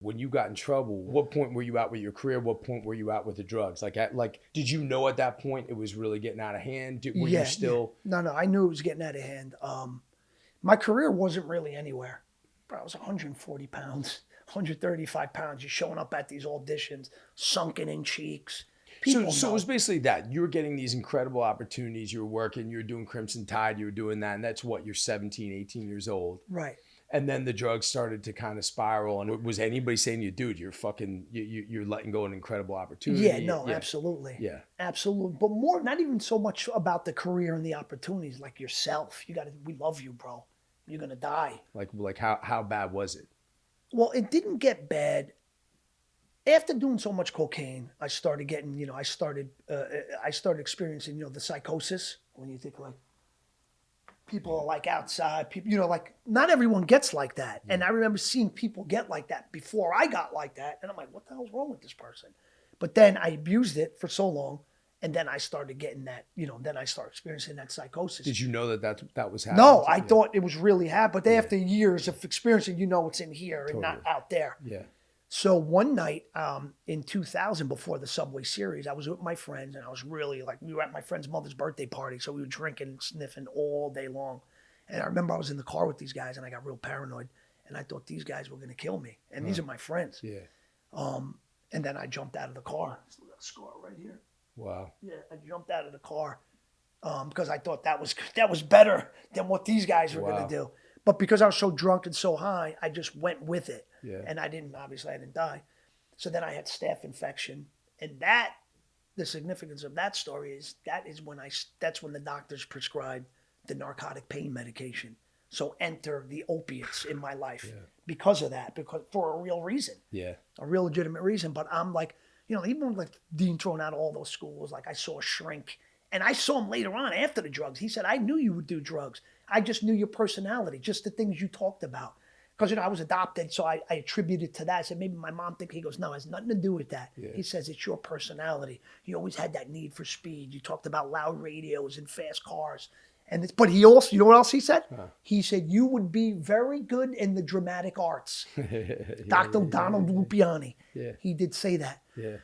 When you got in trouble, what point were you at with your career? What point were you at with the drugs? Did you know at that point it was really getting out of hand? Were you Yeah. still? No, I knew it was getting out of hand. My career wasn't really anywhere. Bro, I was 140 pounds, 135 pounds. You're showing up at these auditions, sunken in cheeks. So, People so it was know. basically that you were getting these incredible opportunities. You were working, you were doing Crimson Tide, you were doing that. And that's what, you're 17, 18 years old. Right. And then the drugs started to kind of spiral. And was anybody saying to you, dude, you're letting go an incredible Yeah, opportunity? no, Yeah. absolutely. Yeah. Absolutely. But more, not even so much about the career and the opportunities, like yourself. We love you, bro. You're going to die. Like how bad was it? Well, it didn't get bad. After doing so much cocaine, I started getting, I started experiencing, the psychosis when you think like people are like outside, people, like not everyone gets like that. Yeah. And I remember seeing people get like that before I got like that. And I'm like, what the hell's wrong with this person? But then I abused it for so long. And then I started getting that, then I started experiencing that psychosis. Did you know that was happening No, to I you? Yeah. thought it was really hard. But Yeah. after years of experiencing, it's in here and not Totally. out there. Yeah. So one night in 2000, before the Subway series, I was with my friends and I was really like, we were at my friend's mother's birthday party. So we were drinking and sniffing all day long. And I remember I was in the car with these guys and I got real paranoid and I thought these guys were going to kill me. And these are my friends. Yeah. And then I jumped out of the car. Still got a scar right here. Wow. Yeah, I jumped out of the car because I thought that was better than what these guys were Wow. going to do. But because I was so drunk and so high, I just went with it. Yeah. And I didn't die. So then I had staph infection. And the significance of that story is that's when the doctors prescribed the narcotic pain medication. So enter the opiates in my life because of that, because for a real reason, Yeah. a real legitimate reason. But I'm like, even like Dean thrown out of all those schools, like I saw a shrink. And I saw him later on after the drugs. He said, I knew you would do drugs. I just knew your personality, just the things you talked about. Because, I was adopted, so I attribute it to that. I said, maybe my mom thinks, he goes, no, it has nothing to do with that. Yeah. He says, it's your personality. You always had that need for speed. You talked about loud radios and fast cars. But he also, what else he said? He said, you would be very good in the dramatic arts. Dr. Donald Lupiani. Yeah. He did say that. Yeah.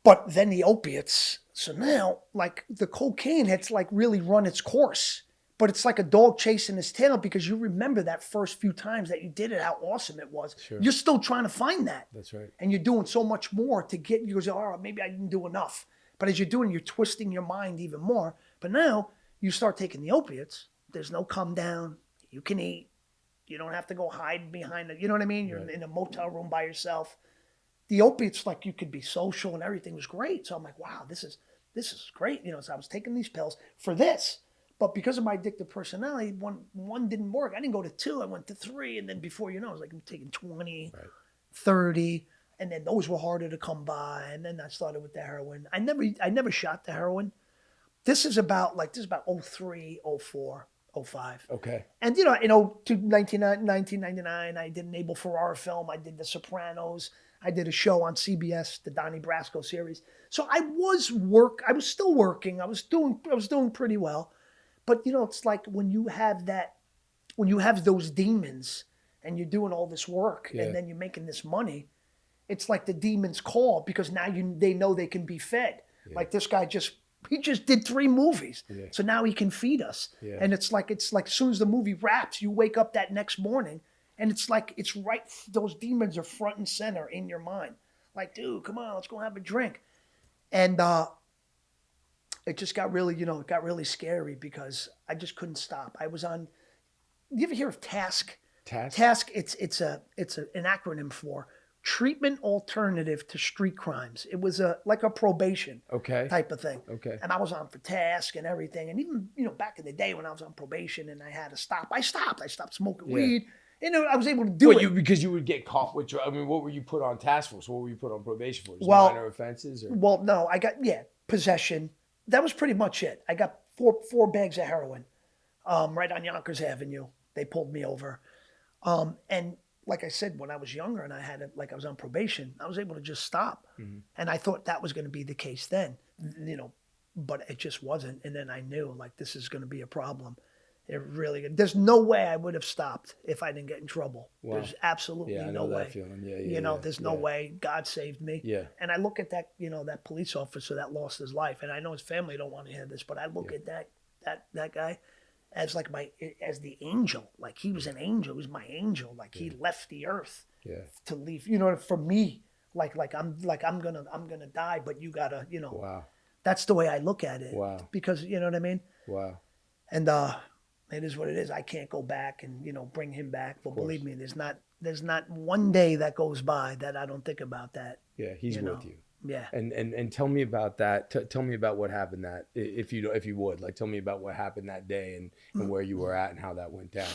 But then the opiates, so now, like the cocaine had like really run its course. But it's like a dog chasing his tail because you remember that first few times that you did it, how awesome it was. Sure. You're still trying to find that. That's right. And you're doing so much more to get, you go, oh, maybe I didn't do enough. But as you're doing, you're twisting your mind even more. But now you start taking the opiates. There's no come down. You can eat. You don't have to go hide behind it. You know what I mean? You're in a motel room by yourself. The opiates, like you could be social and everything was great. So I'm like, wow, this is great. So I was taking these pills for this. But because of my addictive personality, one didn't work. I didn't go to 2. I went to 3. And then before you know, I was like, I'm taking 20, 30. And then those were harder to come by. And then I started with the heroin. I never shot the heroin. This is about 03, 04, 05. Okay. And, in 1999, I did an Abel Ferrara film. I did The Sopranos. I did a show on CBS, the Donnie Brasco series. So I was still working. I was doing pretty well. But, it's like when you have those demons and you're doing all this work and then you're making this money, it's like the demons call because now they know they can be fed. Yeah. Like this guy he just did 3 movies. Yeah. So now he can feed us. Yeah. And it's like as soon as the movie wraps, you wake up that next morning and it's like, it's right. Those demons are front and center in your mind. Like, dude, come on, let's go have a drink. And, it just got really, it got really scary because I just couldn't stop. I was on. You ever hear of TASK? TASK. It's an acronym for Treatment Alternative to Street Crimes. It was like a probation type of thing. Okay. And I was on for TASK and everything. And even back in the day when I was on probation and I had to stop, I stopped. I stopped smoking weed. I was able to do it. Because you would get caught with drugs. I mean, what were you put on task force? What were you put on probation for? Minor offenses? Or? Well, no, I got possession. That was pretty much it. I got four bags of heroin right on Yonkers Avenue. They pulled me over. And like I said, when I was younger and I was on probation, I was able to just stop. Mm-hmm. And I thought that was going to be the case then, but it just wasn't. And then I knew like this is going to be a problem. It really good. There's no way I would have stopped if I didn't get in trouble. Wow. There's absolutely Yeah, I no know way. that feeling. Yeah, You know, there's no way. God saved me. Yeah. And I look at that, you know, that police officer that lost his life, and I know his family don't want to hear this, but I look at that guy as like as the angel. Like he was an angel. He was my angel. Like he left the earth to leave. You know, for me, like I'm gonna die, but you gotta, you know. Wow. That's the way I look at it. Wow. Because you know what I mean. Wow. And it is what it is. I can't go back and, you know, bring him back. But believe me, there's not one day that goes by that I don't think about that. Yeah, he's with you. Yeah. And tell me about that. Tell me about what happened that, if you would, like, tell me about what happened that day and where you were at and how that went down.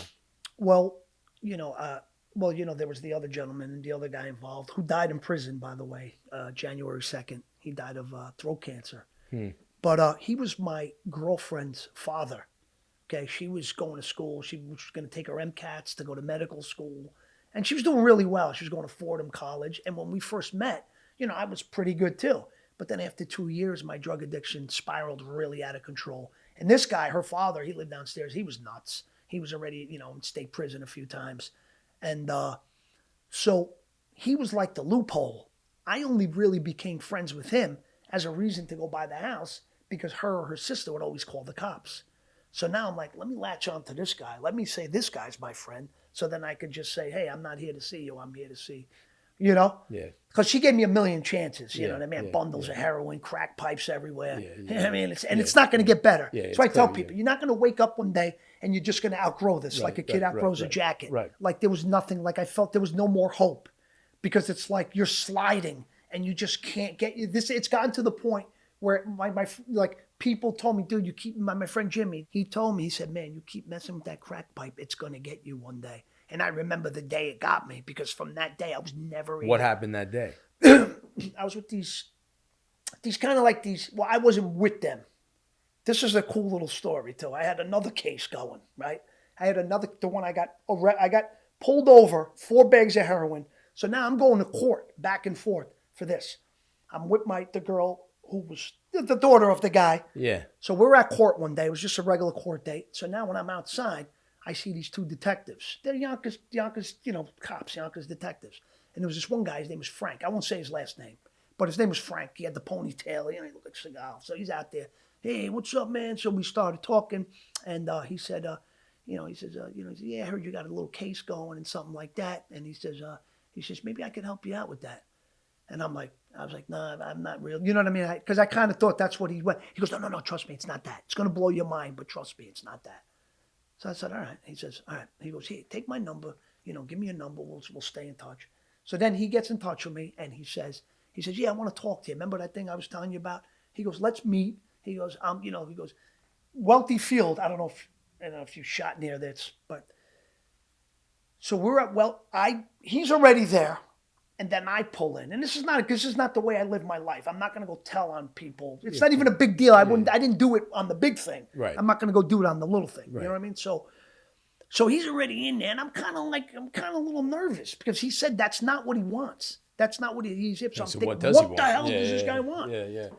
Well, there was the other gentleman and the other guy involved who died in prison, by the way, January 2nd. He died of throat cancer. But he was my girlfriend's father. Okay, she was going to school. She was going to take her MCATs to go to medical school. And she was doing really well. She was going to Fordham College. And when we first met, you know, I was pretty good too. But then after 2 years, my drug addiction spiraled really out of control. And this guy, her father, he lived downstairs. He was nuts. He was already, you know, in state prison a few times. And so he was like the loophole. I only really became friends with him as a reason to go by the house because her or her sister would always call the cops. So now I'm like, let me latch on to this guy. Let me say this guy's my friend. So then I could just say, hey, I'm not here to see you. I'm here to see, you know? Yeah. Because she gave me a million chances. You know what I mean? Bundles of heroin, crack pipes everywhere. You know what I mean? It's not going to get better. So I tell people, you're not going to wake up one day and you're just going to outgrow this like a kid outgrows a jacket. Right. Like there was nothing, like I felt there was no more hope because it's like you're sliding and you just can't get this. It's gotten to the point where my people told me, dude, you keep, my friend Jimmy, he told me, he said, man, you keep messing with that crack pipe, it's going to get you one day. And I remember the day it got me because from that day I was never What happened that day? I was with these kind of like these, well, I wasn't with them. This is a cool little story too. I had another case going, right? The one I got pulled over, 4 bags of heroin. So now I'm going to court back and forth for this. I'm with the girl who was the daughter of the guy. Yeah. So we're at court one day. It was just a regular court date. So now when I'm outside, I see these 2 detectives. They're Yonkers, cops, Yonkers detectives. And there was this one guy, his name was Frank. I won't say his last name, but his name was Frank. He had the ponytail, he looked like Seagal. So he's out there. Hey, what's up, man? So we started talking, and he said, yeah, I heard you got a little case going and something like that. And he says, maybe I could help you out with that. And I was like, nah, I'm not real. You know what I mean? Because I kind of thought that's what he went. He goes, no, trust me, it's not that. It's going to blow your mind, but trust me, it's not that. So I said, all right. He says, all right. He goes, here, take my number. Give me your number. We'll stay in touch. So then he gets in touch with me, and he says, yeah, I want to talk to you. Remember that thing I was telling you about? He goes, let's meet. He goes, he goes, Welty Field. I don't know if you shot near this, but so we're at he's already there. And then I pull in, and this is not the way I live my life. I'm not going to go tell on people. It's not even a big deal. I didn't do it on the big thing. Right. I'm not going to go do it on the little thing. Right. You know what I mean? So he's already in there, and I'm kind of a little nervous because he said that's not what he wants. That's not what he's here. So I'm thinking, what the hell does this guy want? Yeah.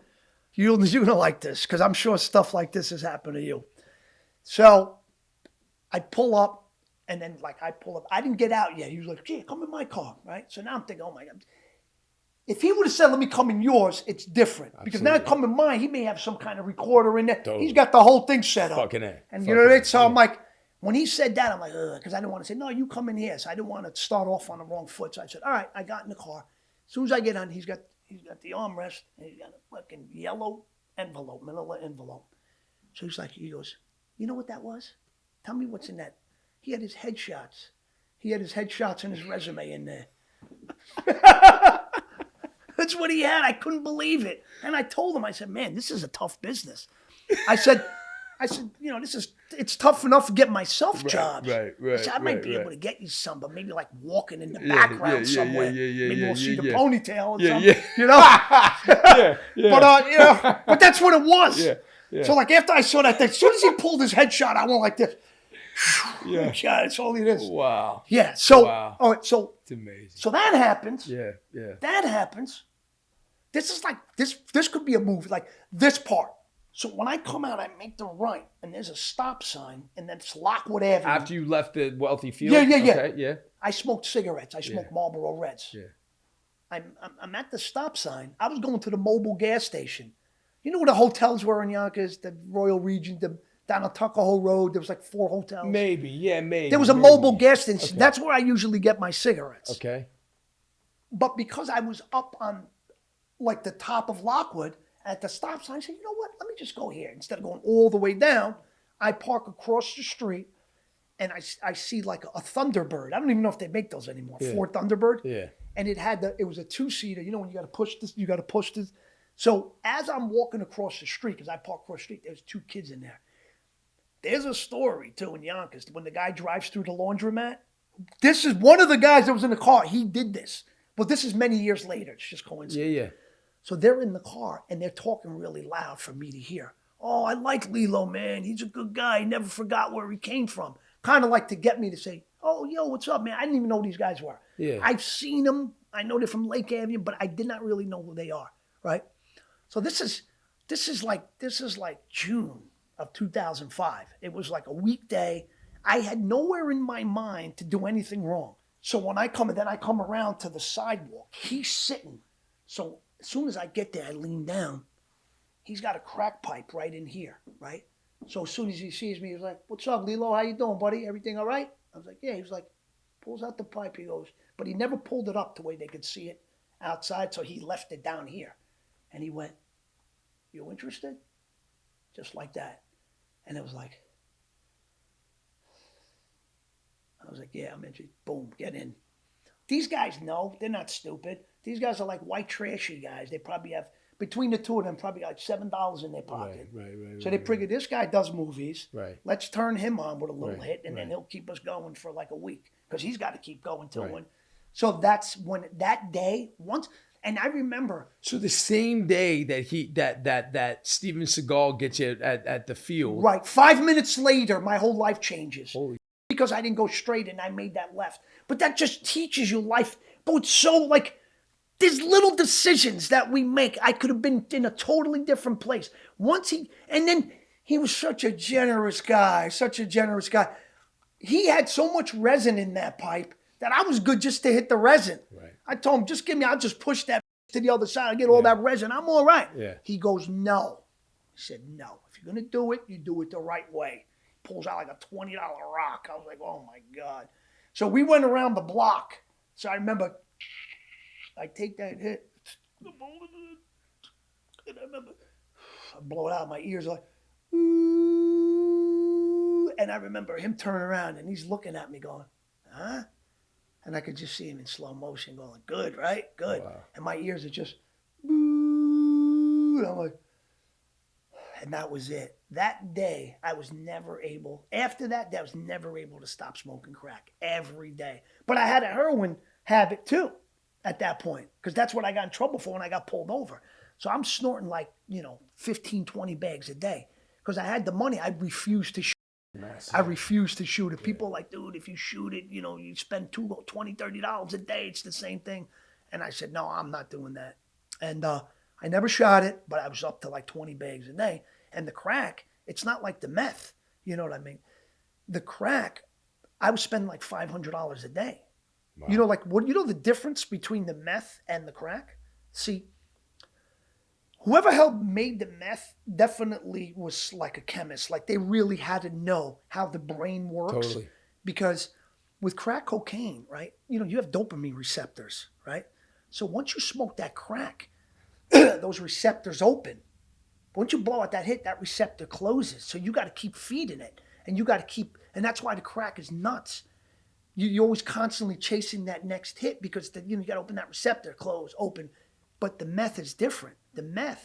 You're going to like this because I'm sure stuff like this has happened to you. So I pull up. And then, I pull up. I didn't get out yet. He was like, gee, come in my car, right? So now I'm thinking, oh, my God. If he would have said, let me come in yours, it's different. Absolutely. Because now I come in mine, he may have some kind of recorder in there. Totally. He's got the whole thing set up. Fucking A. And you know what I mean? So I'm like, when he said that, I'm like, ugh, because I didn't want to say, no, you come in here. So I didn't want to start off on the wrong foot. So I said, all right, I got in the car. As soon as I get on, he's got the armrest, and he's got a fucking yellow envelope, manila envelope. So he goes, you know what that was? Tell me what's in that. He had his headshots. He had his headshots and his resume in there. That's what he had. I couldn't believe it. And I told him, I said, man, this is a tough business. I said, it's tough enough to get myself jobs. Right. I said, I might be able to get you some, but maybe like walking in the background somewhere. Maybe we'll see the ponytail or something. You know? But that's what it was. Yeah. So after I saw that thing, as soon as he pulled his headshot, I went like this. Yeah, that's all it is. Wow. Yeah. So, all right. So it's amazing. So that happens. Yeah. That happens. This is this could be a movie. Like this part. So when I come out, I make the right, and there's a stop sign, and then it's Lockwood Avenue. After you left the wealthy field? Yeah. Okay, yeah. I smoked cigarettes. I smoked Marlboro Reds. Yeah. I'm at the stop sign. I was going to the Mobil gas station. You know where the hotels were in Yonkers? The Royal Regent, down on Tuckahoe Road. There was like 4 hotels. Maybe. There was a Mobil gas station. Okay. That's where I usually get my cigarettes. Okay. But because I was up on like the top of Lockwood at the stop sign, I said, you know what? Let me just go here. Instead of going all the way down, I park across the street and I see like a Thunderbird. I don't even know if they make those anymore. Yeah. Ford Thunderbird. Yeah. And it was a 2-seater. You know when you got to push this, So as I'm walking across the street, because I park across the street, there's 2 kids in there. There's a story too in Yonkers when the guy drives through the laundromat. This is one of the guys that was in the car. He did this. But this is many years later. It's just coincidence. Yeah. So they're in the car and they're talking really loud for me to hear. Oh, I like Lillo, man. He's a good guy. He never forgot where he came from. Kind of like to get me to say, oh, yo, what's up, man? I didn't even know who these guys were. Yeah. I've seen them. I know they're from Lake Avenue, but I did not really know who they are, right? So this is like June of 2005. It was like a weekday. I had nowhere in my mind to do anything wrong. So when I come around to the sidewalk, he's sitting. So as soon as I get there, I lean down. He's got a crack pipe right in here, right? So as soon as he sees me, he's like, what's up, Lillo? How you doing, buddy? Everything all right? I was like, yeah. He was like, pulls out the pipe. He goes, but he never pulled it up the way they could see it outside. So he left it down here. And he went, you interested? Just like that. And it was like, I was like, yeah, I'm interested. Boom, get in. These guys know. They're not stupid. These guys are like white trashy guys. They probably have, between the 2 of them, probably like $7 in their pocket. Right. So they figure this guy does movies. Right. Let's turn him on with a little Right, hit, and then right. he'll keep us going for like a week because he's got to keep going till Right. when. So that's when that day once, and I remember. So the same day that Steven Seagal gets you at the field. Right. 5 minutes later, my whole life changes. Holy. Because I didn't go straight and I made that left. But that just teaches you life. But it's so like, there's little decisions that we make. I could have been in a totally different place. And then he was such a generous guy. He had so much resin in that pipe that I was good just to hit the resin. Right. I told him, I'll just push that to the other side. I'll get all that resin. I'm all right. Yeah. He goes, no. I said, no. If you're going to do it, you do it the right way. Pulls out like a $20 rock. I was like, oh my God. So we went around the block. So I remember I take that hit. And I remember I blow it out. My ears are like, ooh. And I remember him turning around and he's looking at me going, huh? And I could just see him in slow motion going, good, right? Good. Wow. And my ears are just, ooh. And I'm like, and that was it. That day, I was never able, after that day, I was never able to stop smoking crack every day. But I had a heroin habit too at that point, because that's what I got in trouble for when I got pulled over. So I'm snorting like, 15, 20 bags a day because I had the money. I refused to shoot. I refused to shoot it. People are like, dude, if you shoot it, you spend $20, $30 a day. It's the same thing. And I said, no, I'm not doing that. And I never shot it, but I was up to like 20 bags a day. And the crack, it's not like the meth. You know what I mean? The crack, I was spending like $500 a day. Wow. The difference between the meth and the crack? See, whoever made the meth definitely was like a chemist. Like they really had to know how the brain works. Totally. Because with crack cocaine, right? You have dopamine receptors, right? So once you smoke that crack, those receptors open. Once you blow out that hit, that receptor closes. So you got to keep feeding it. And and that's why the crack is nuts. You're always constantly chasing that next hit because you got to open that receptor, close, open. But the meth is different. The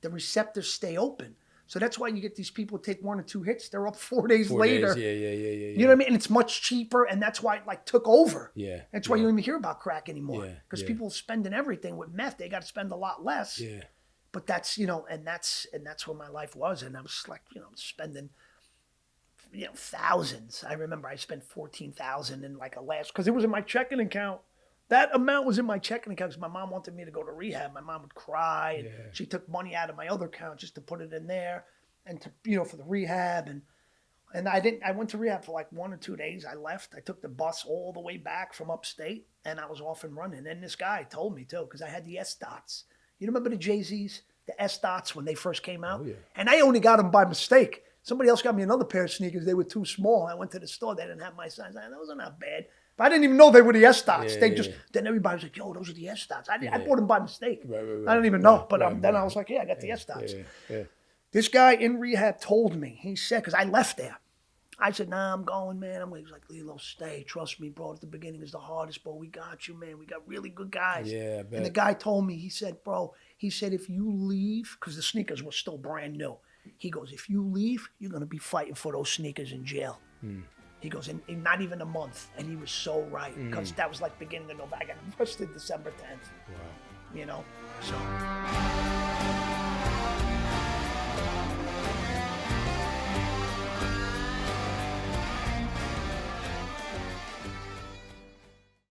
receptors stay open. So that's why you get these people take 1 or 2 hits. They're up 4 days later. Yeah. You know what I mean? And it's much cheaper, and that's why it took over. Yeah. That's why you don't even hear about crack anymore. Because Yeah. people are spending everything with meth. They got to spend a lot less. Yeah. But that's and that's where my life was. And I was like, spending thousands. I remember I spent $14,000 in like because it was in my checking account. That amount was in my checking account because my mom wanted me to go to rehab. My mom would cry. And she took money out of my other account just to put it in there. and to, for the rehab and I went to rehab for like 1 or 2 days. I left. I took the bus all the way back from upstate and I was off and running. And this guy told me too, because I had the S dots. You remember the Jay-Z's, the S dots when they first came out? Oh, yeah. And I only got them by mistake. Somebody else got me another pair of sneakers. They were too small. I went to the store. They didn't have my size. Those are not bad. But I didn't even know they were the S dots. Then everybody was like, yo, those are the S dots. I bought them by mistake. Right. I didn't even know. But then I was like, yeah, I got the S dots. Yeah. This guy in rehab told me, he said, because I left there. I said, nah, I'm going, man. He was like, Lillo, stay. Trust me, bro. At the beginning is the hardest, but we got you, man. We got really good guys. Yeah, I bet. And the guy told me, he said, bro, if you leave, because the sneakers were still brand new. He goes, if you leave, you're going to be fighting for those sneakers in jail. He goes, in not even a month. And he was so right, because that was like beginning of November. I got arrested December 10th. Wow. So...